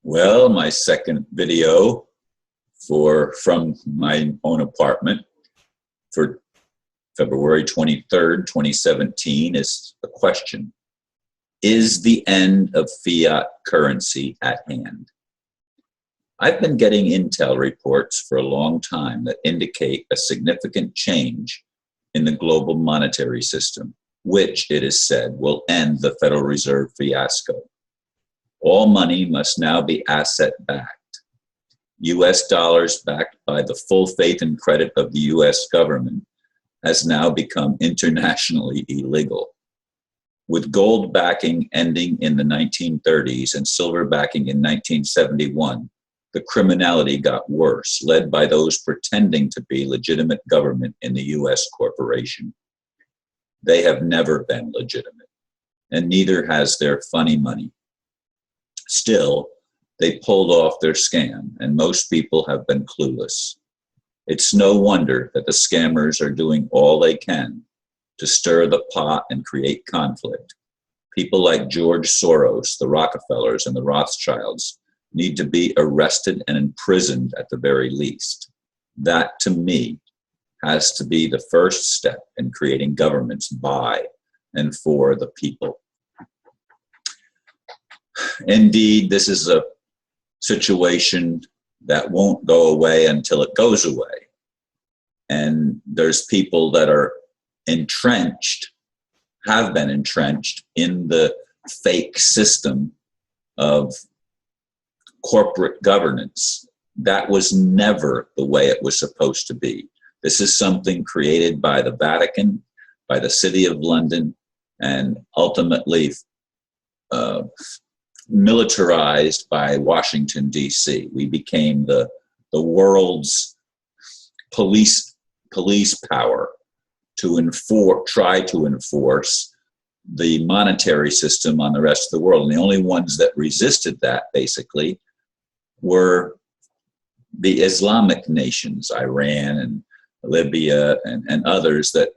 Well, my second video from my own apartment for February 23rd, 2017 is a question. Is the end of fiat currency at hand? I've been getting intel reports for a long time that indicate a significant change in the global monetary system, which, it is said, will end the Federal Reserve fiasco. All money must now be asset-backed. U.S. dollars backed by the full faith and credit of the U.S. government has now become internationally illegal. With gold backing ending in the 1930s and silver backing in 1971, the criminality got worse, led by those pretending to be legitimate government in the U.S. corporation. They have never been legitimate, and neither has their funny money. Still, they pulled off their scam, and most people have been clueless. It's no wonder that the scammers are doing all they can to stir the pot and create conflict. People like George Soros, the Rockefellers and the Rothschilds need to be arrested and imprisoned at the very least. That, to me, has to be the first step in creating governments by and for the people. Indeed, this is a situation that won't go away until it goes away. And there's people that are entrenched, have been entrenched in the fake system of corporate governance. That was never the way it was supposed to be. This is something created by the Vatican, by the City of London, and ultimately militarized by Washington, D.C. We became the world's police power to try to enforce the monetary system on the rest of the world. And the only ones that resisted that, basically, were the Islamic nations, Iran and Libya and others that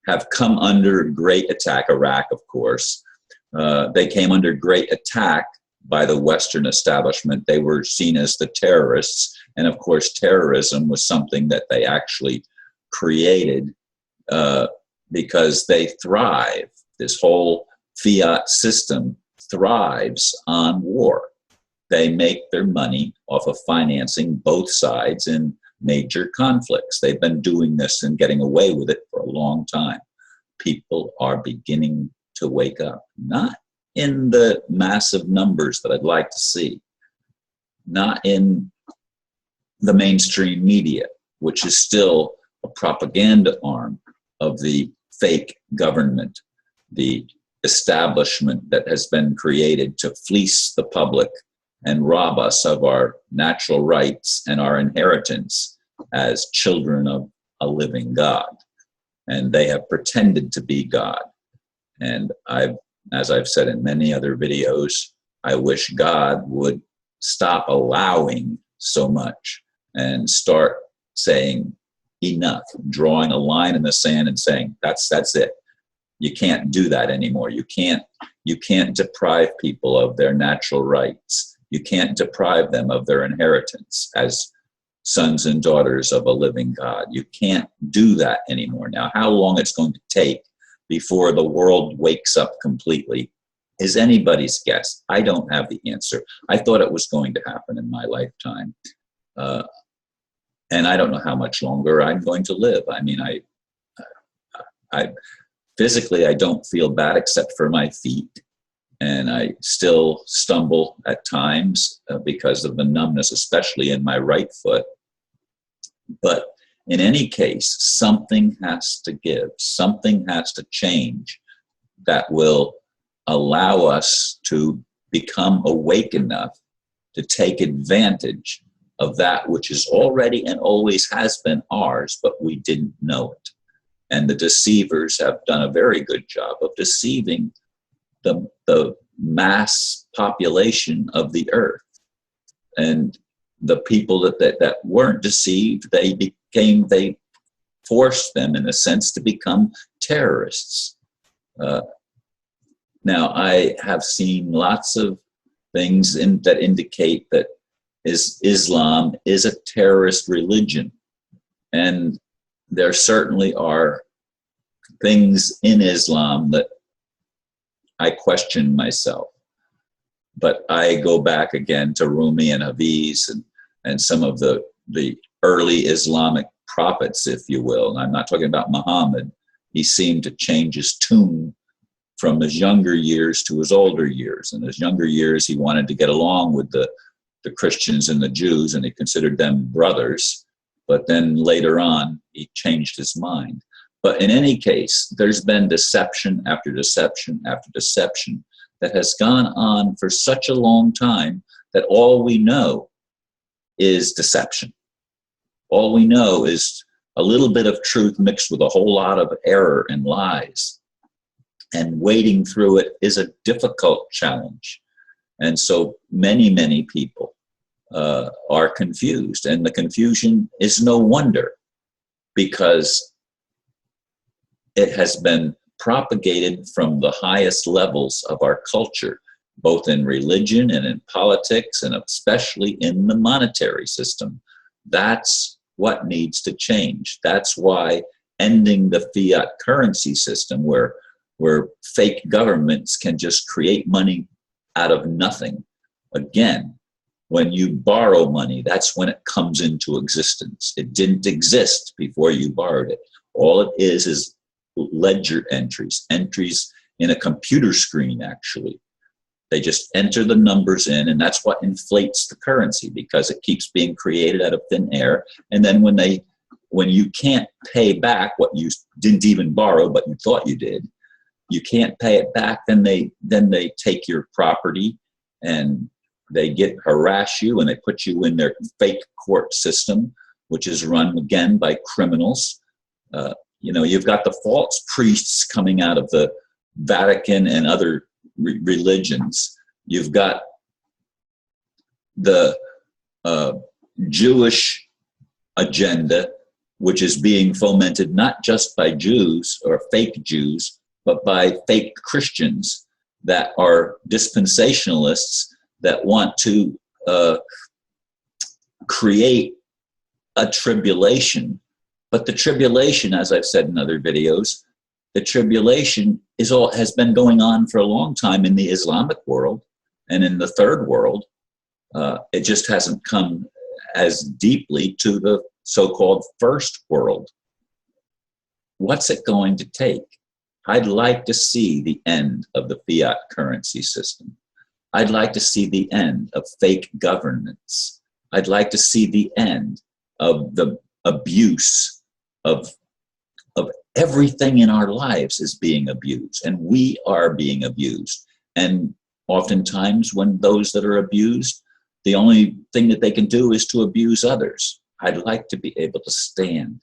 have come under great attack. Iraq, of course. They came under great attack by the Western establishment. They were seen as the terrorists. And of course, terrorism was something that they actually created because they thrive. This whole fiat system thrives on war. They make their money off of financing both sides in major conflicts. They've been doing this and getting away with it for a long time. People are beginning to wake up, not in the massive numbers that I'd like to see, not in the mainstream media, which is still a propaganda arm of the fake government, the establishment that has been created to fleece the public and rob us of our natural rights and our inheritance as children of a living God. And they have pretended to be God. And as I've said in many other videos, I wish God would stop allowing so much and start saying enough, drawing a line in the sand and saying, that's it. You can't do that anymore. You can't deprive people of their natural rights. You can't deprive them of their inheritance as sons and daughters of a living God. You can't do that anymore. Now, how long it's going to take before the world wakes up completely is anybody's guess. I don't have the answer. I thought it was going to happen in my lifetime. And I don't know how much longer I'm going to live. I mean, I physically, I don't feel bad except for my feet. And I still stumble at times because of the numbness, especially in my right foot. But in any case, something has to give. Something has to change that will allow us to become awake enough to take advantage of that which is already and always has been ours, but we didn't know it. And the deceivers have done a very good job of deceiving the mass population of the earth. And the people that weren't deceived, they forced them, in a sense, to become terrorists. Now, I have seen lots of that indicate that Islam is a terrorist religion. And there certainly are things in Islam that I question myself. But I go back again to Rumi and Hafiz and some of the early Islamic prophets, if you will. And I'm not talking about Muhammad. He seemed to change his tune from his younger years to his older years. In his younger years, he wanted to get along with the Christians and the Jews, and he considered them brothers. But then later on, he changed his mind. But in any case, there's been deception after deception after deception that has gone on for such a long time that all we know is deception. All we know is a little bit of truth mixed with a whole lot of error and lies. And wading through it is a difficult challenge. And so many people are confused. And the confusion is no wonder, because it has been propagated from the highest levels of our culture, both in religion and in politics, and especially in the monetary system. That's what needs to change. That's why ending the fiat currency system, where fake governments can just create money out of nothing. Again, when you borrow money, that's when it comes into existence. It didn't exist before you borrowed it. All it is ledger entries in a computer screen, actually. They just enter the numbers in, and that's what inflates the currency, because it keeps being created out of thin air. And then when you can't pay back what you didn't even borrow, but you thought you did, you can't pay it back, then they take your property and they harass you, and they put you in their fake court system, which is run again by criminals. You've got the false priests coming out of the Vatican and other religions. You've got the Jewish agenda, which is being fomented not just by Jews or fake Jews, but by fake Christians that are dispensationalists that want to create a tribulation. But the tribulation, as I've said in other videos, the tribulation has been going on for a long time in the Islamic world and in the third world. It just hasn't come as deeply to the so-called first world. What's it going to take? I'd like to see the end of the fiat currency system. I'd like to see the end of fake governance. I'd like to see the end of the abuse of everything in our lives is being abused, and we are being abused. And oftentimes when those that are abused, the only thing that they can do is to abuse others. I'd like to be able to stand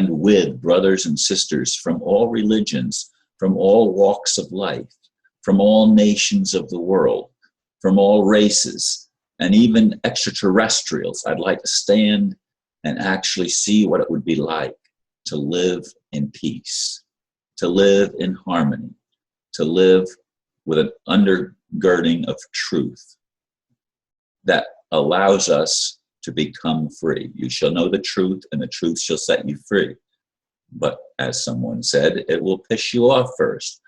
with brothers and sisters from all religions, from all walks of life, from all nations of the world, from all races, and even extraterrestrials. I'd like to stand and actually see what it would be like to live in peace, to live in harmony, to live with an undergirding of truth that allows us to become free. You shall know the truth, and the truth shall set you free. But as someone said, it will piss you off first.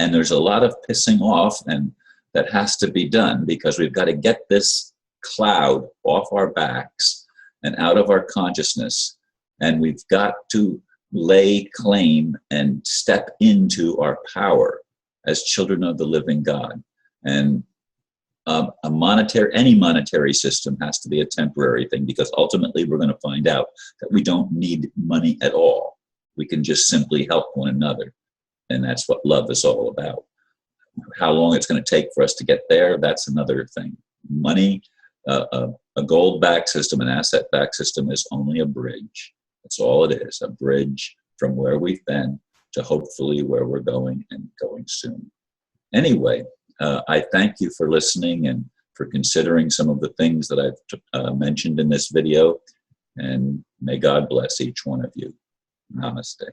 And there's a lot of pissing off, and that has to be done, because we've got to get this cloud off our backs and out of our consciousness. And we've got to lay claim and step into our power as children of the living God. And any monetary system has to be a temporary thing, because ultimately we're going to find out that we don't need money at all. We can just simply help one another. And that's what love is all about. How long it's going to take for us to get there, that's another thing. Money, a gold-backed system, an asset-backed system is only a bridge. That's all it is, a bridge from where we've been to hopefully where we're going, and going soon. Anyway, I thank you for listening and for considering some of the things that I've mentioned in this video, and may God bless each one of you. Namaste.